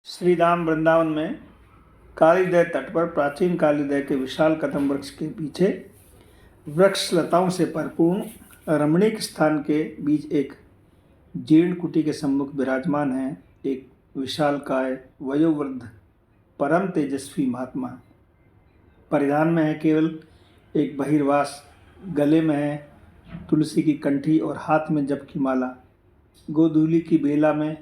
श्री राम वृंदावन में कालीदय तट पर प्राचीन कालीदय के विशाल कदम वृक्ष के पीछे वृक्ष लताओं से परिपूर्ण रमणीक स्थान के बीच एक जीर्ण कुटी के सम्मुख विराजमान है एक विशालकाय वयोवृद्ध परम तेजस्वी महात्मा। परिधान में है केवल एक बहिर्वास, गले में है तुलसी की कंठी और हाथ में जप की माला। गोधूली की बेला में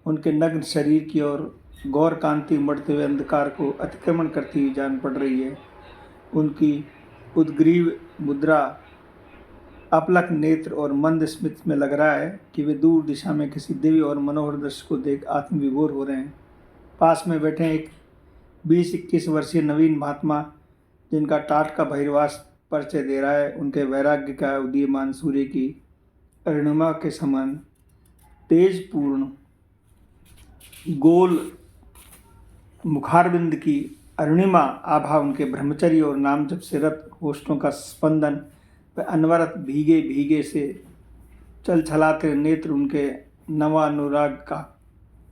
उनके नग्न शरीर की ओर गौर कांति उमड़ते हुए अंधकार को अतिक्रमण करती हुई जान पड़ रही है। उनकी उद्ग्रीव मुद्रा, अपलक नेत्र और मंद स्मित में लग रहा है कि वे दूर दिशा में किसी दिव्य और मनोहर दृश्य को देख आत्मविभोर हो रहे हैं। पास में बैठे एक 20-21 वर्षीय नवीन महात्मा, जिनका टाट का बहिर्वास परिचय दे रहा है। उनके वैराग्य का उदीयमान सूर्य की अरुणिमा के समान तेजपूर्ण गोल मुखारबिंद की अरुणिमा आभा, उनके ब्रह्मचर्य और नाम जप से रत होष्ठों का स्पंदन व अनवरत भीगे भीगे से चल छलाते नेत्र, उनके नवानुराग का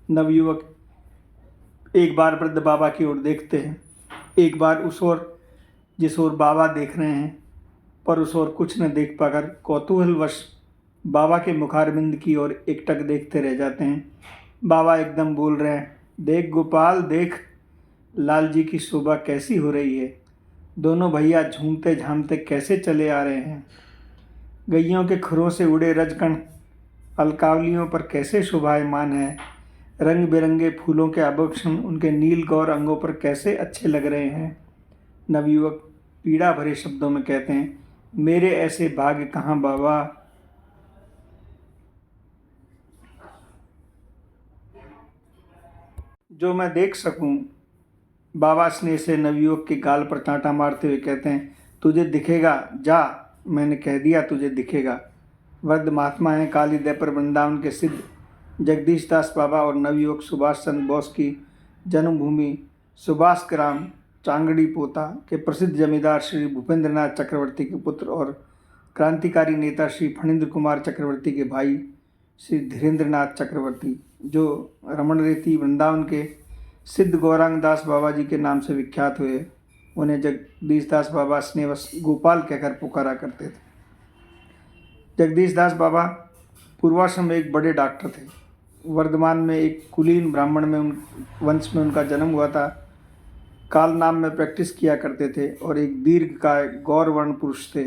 नवयुवक एक बार वृद्ध बाबा की ओर देखते हैं, एक बार उस ओर जिस ओर बाबा देख रहे हैं, पर उस ओर कुछ न देख पाकर कौतूहलवश बाबा के मुखारबिंद की ओर एकटक देखते रह जाते हैं। बाबा एकदम बोल रहे हैं, देख गोपाल देख, लाल जी की शोभा कैसी हो रही है। दोनों भैया झूमते झामते कैसे चले आ रहे हैं। गैयों के खुरों से उड़े रजकण अलकावलियों पर कैसे शोभायमान है। रंग बिरंगे फूलों के आभूषण उनके नील गौर अंगों पर कैसे अच्छे लग रहे हैं। नवयुवक पीड़ा भरे शब्दों में कहते हैं, मेरे ऐसे भाग्य कहाँ बाबा। जो मैं देख सकूं। बाबा स्नेह से नवयुवक के गाल पर चांटा मारते हुए कहते हैं, तुझे दिखेगा, जा, मैंने कह दिया तुझे दिखेगा। वृद्ध महात्मा हैं कालीदय पर वृंदावन के सिद्ध जगदीश दास बाबा और नवयुवक सुभाष चंद्र बोस की जन्मभूमि सुभाष ग्राम चांगड़ी पोता के प्रसिद्ध जमींदार श्री भूपेंद्रनाथ चक्रवर्ती के पुत्र और क्रांतिकारी नेता श्री फणींद्र कुमार चक्रवर्ती के भाई श्री धीरेन्द्रनाथ चक्रवर्ती, जो रमणरेती वृंदावन के सिद्ध गौरांग दास बाबा जी के नाम से विख्यात हुए, उन्हें जगदीश दास बाबा स्नेहवश गोपाल कहकर पुकारा करते थे। जगदीश दास बाबा पूर्वाश्रम में एक बड़े डॉक्टर थे। वर्धमान में एक कुलीन ब्राह्मण में वंश में उनका जन्म हुआ था। कालनाम में प्रैक्टिस किया करते थे और एक दीर्घकाय गौरवर्ण पुरुष थे।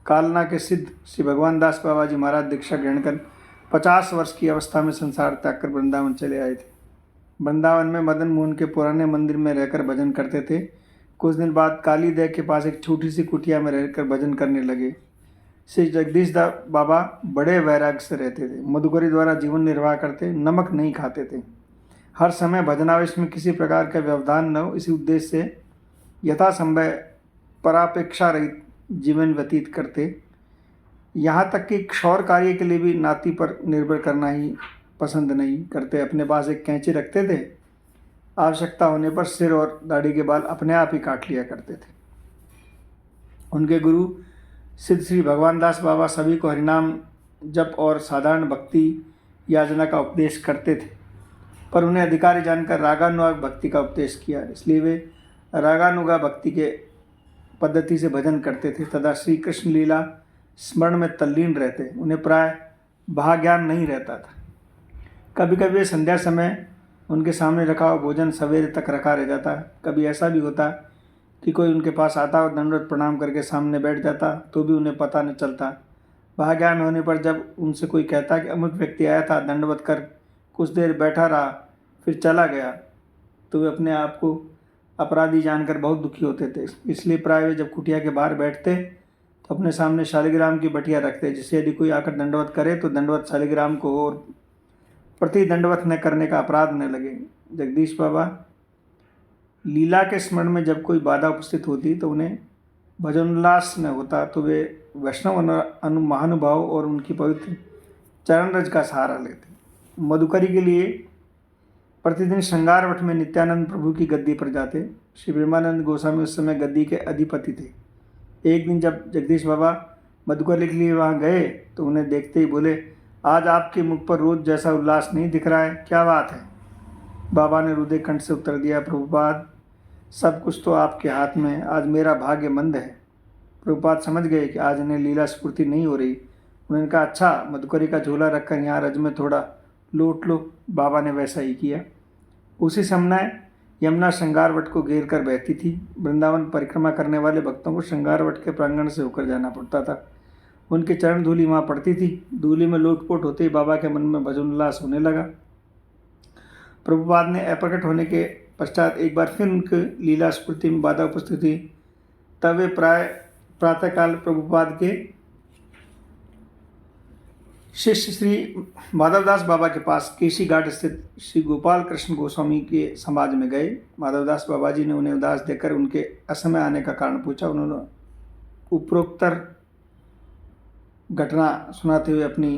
कालना के सिद्ध श्री भगवान दास बाबा जी महाराज दीक्षा ग्रहण कर 50 वर्ष की अवस्था में संसार त्याग कर वृंदावन चले आए थे। वृंदावन में मदन मोहन के पुराने मंदिर में रहकर भजन करते थे। कुछ दिन बाद कालीदय के पास एक छोटी सी कुटिया में रहकर भजन करने लगे। श्री जगदीश दास बाबा बड़े वैराग्य से रहते थे, मधुकरी द्वारा जीवन निर्वाह करते, नमक नहीं खाते थे। हर समय भजनावेश में किसी प्रकार का व्यवधान न हो, इसी उद्देश्य से यथासंभव परापेक्षा रहित जीवन व्यतीत करते। यहाँ तक कि क्षौर कार्य के लिए भी नाती पर निर्भर करना ही पसंद नहीं करते। अपने पास एक कैंची रखते थे, आवश्यकता होने पर सिर और दाढ़ी के बाल अपने आप ही काट लिया करते थे। उनके गुरु सिद्ध श्री भगवान दास बाबा सभी को हरिनाम जप और साधारण भक्ति याचना का उपदेश करते थे, पर उन्हें अधिकारी जानकर रागानुग भक्ति का उपदेश किया, इसलिए वे रागानुगा भक्ति के पद्धति से भजन करते थे तथा श्री कृष्ण लीला स्मरण में तल्लीन रहते। उन्हें प्राय भाग्यान नहीं रहता था। कभी कभी संध्या समय उनके सामने रखा हुआ भोजन सवेरे तक रखा रह जाता। कभी ऐसा भी होता कि कोई उनके पास आता और दंडवत प्रणाम करके सामने बैठ जाता, तो भी उन्हें पता न चलता। भाग्यान होने पर जब उनसे कोई कहता कि अमुक व्यक्ति आया था, दंडवत कर कुछ देर बैठा रहा फिर चला गया, तो वे अपने आप को अपराधी जानकर बहुत दुखी होते थे। इसलिए प्राय वे जब कुटिया के बाहर बैठते तो अपने सामने शालिग्राम की बटिया रखते, जिससे यदि कोई आकर दंडवत करे तो दंडवत शालिग्राम को और प्रति दंडवत न करने का अपराध न लगे। जगदीश बाबा लीला के स्मरण में जब कोई बाधा उपस्थित होती तो उन्हें भजनोल्लास न होता, तो वे वैष्णव महानुभाव और उनकी पवित्र चरण रज का सहारा लेते। मधुकरी के लिए प्रतिदिन श्रृंगार मठ में नित्यानंद प्रभु की गद्दी पर जाते। श्री प्रेमानंद गोस्वामी उस समय गद्दी के अधिपति थे। एक दिन जब जगदीश बाबा मधुकरी के लिए वहाँ गए तो उन्हें देखते ही बोले, आज आपके मुख पर रोज जैसा उल्लास नहीं दिख रहा है, क्या बात है। बाबा ने रुदे कंठ से उत्तर दिया, प्रभुपाद सब कुछ तो आपके हाथ में है, आज मेरा भाग्य मंद है। प्रभुपाद समझ गए कि आज इन्हें लीला स्फूर्ति नहीं हो रही। उन्होंने कहा, अच्छा मधुकरी का झोला रखकर यहाँ रज में थोड़ा लौट लो। बाबा ने वैसा ही किया। उसी समय यमुना श्रृंगारवट को घेर कर बहती थी। वृंदावन परिक्रमा करने वाले भक्तों को श्रृंगारवट के प्रांगण से होकर जाना पड़ता था। उनकी चरण धूलि वहाँ पड़ती थी। धूलि में लोटपोट होते ही बाबा के मन में भजन उल्लास होने लगा। प्रभुपाद ने अप्रकट होने के पश्चात एक बार फिर उनकी लीला स्फूर्ति में बाधा उपस्थित हुई। तब वे प्रातःकाल प्रभुपाद के शिष्य श्री माधवदास बाबा के पास केशी घाट स्थित श्री गोपाल कृष्ण गोस्वामी के समाज में गए। माधवदास बाबा जी ने उन्हें उदास देकर उनके असमय आने का कारण पूछा। उन्होंने उपरोक्तर घटना सुनाते हुए अपनी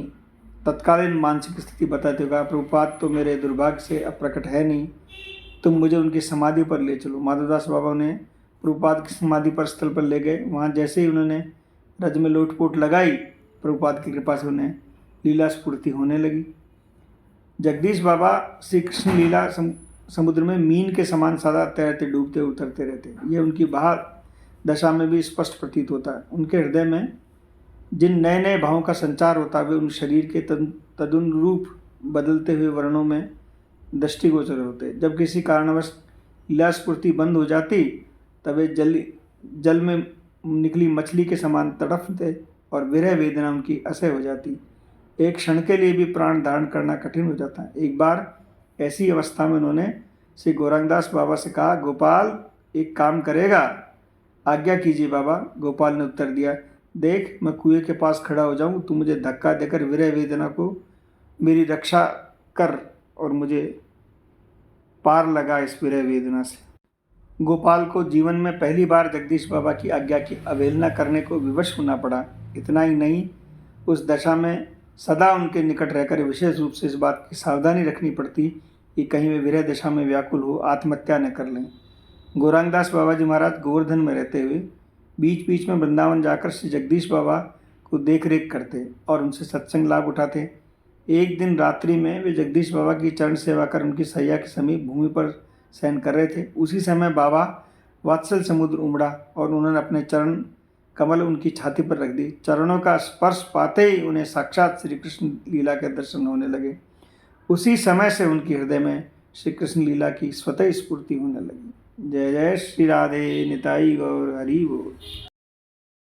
तत्कालीन मानसिक स्थिति बताते हुए कहा, प्रभुपाद तो मेरे दुर्भाग्य से अब प्रकट है नहीं, तुम मुझे उनकी समाधि पर ले चलो। माधवदास बाबा उन्हें प्रभुपाद की समाधि पर स्थल पर ले गए। वहाँ जैसे ही उन्होंने रज में लोटपोट लगाई, प्रभुपाद की कृपा से उन्हें लीला स्फूर्ति होने लगी। जगदीश बाबा श्री कृष्ण लीला समुद्र में मीन के समान सदा तैरते डूबते उतरते रहते। ये उनकी बाहर दशा में भी स्पष्ट प्रतीत होता है। उनके हृदय में जिन नए नए भावों का संचार होता है वे उन शरीर के तदनुरूप बदलते हुए वर्णों में दृष्टिगोचर होते। जब किसी कारणवश लीला स्फूर्ति बंद हो जाती तब वे जल में निकली मछली के समान तड़फते और विरह वेदना उनकी असह्य हो जाती। एक क्षण के लिए भी प्राण धारण करना कठिन हो जाता है। एक बार ऐसी अवस्था में उन्होंने श्री गौरांगदास बाबा से कहा, गोपाल एक काम करेगा, आज्ञा कीजिए बाबा। गोपाल ने उत्तर दिया, देख मैं कुएं के पास खड़ा हो जाऊं, तू मुझे धक्का देकर विरह वेदना को मेरी रक्षा कर और मुझे पार लगा इस विरह वेदना से। गोपाल को जीवन में पहली बार जगदीश बाबा की आज्ञा की अवहेलना करने को विवश होना पड़ा। इतना ही नहीं, उस दशा में सदा उनके निकट रहकर विशेष रूप से इस बात की सावधानी रखनी पड़ती कि कहीं वे विरह दशा में व्याकुल हो आत्महत्या न कर लें। गौरांगदास बाबा जी महाराज गोवर्धन में रहते हुए बीच बीच में वृंदावन जाकर श्री जगदीश बाबा को देख रेख करते और उनसे सत्संग लाभ उठाते। एक दिन रात्रि में वे जगदीश बाबा की चरण सेवा कर उनकी सैया के समीप भूमि पर शयन कर रहे थे। उसी समय बाबा वात्सल समुद्र उमड़ा और उन्होंने अपने चरण कमल उनकी छाती पर रख दी। चरणों का स्पर्श पाते ही उन्हें साक्षात श्री कृष्ण लीला के दर्शन होने लगे। उसी समय से उनके हृदय में श्री कृष्ण लीला की स्वतः स्फूर्ति होने लगी। जय जय श्री राधे निताई गौर हरि बोल।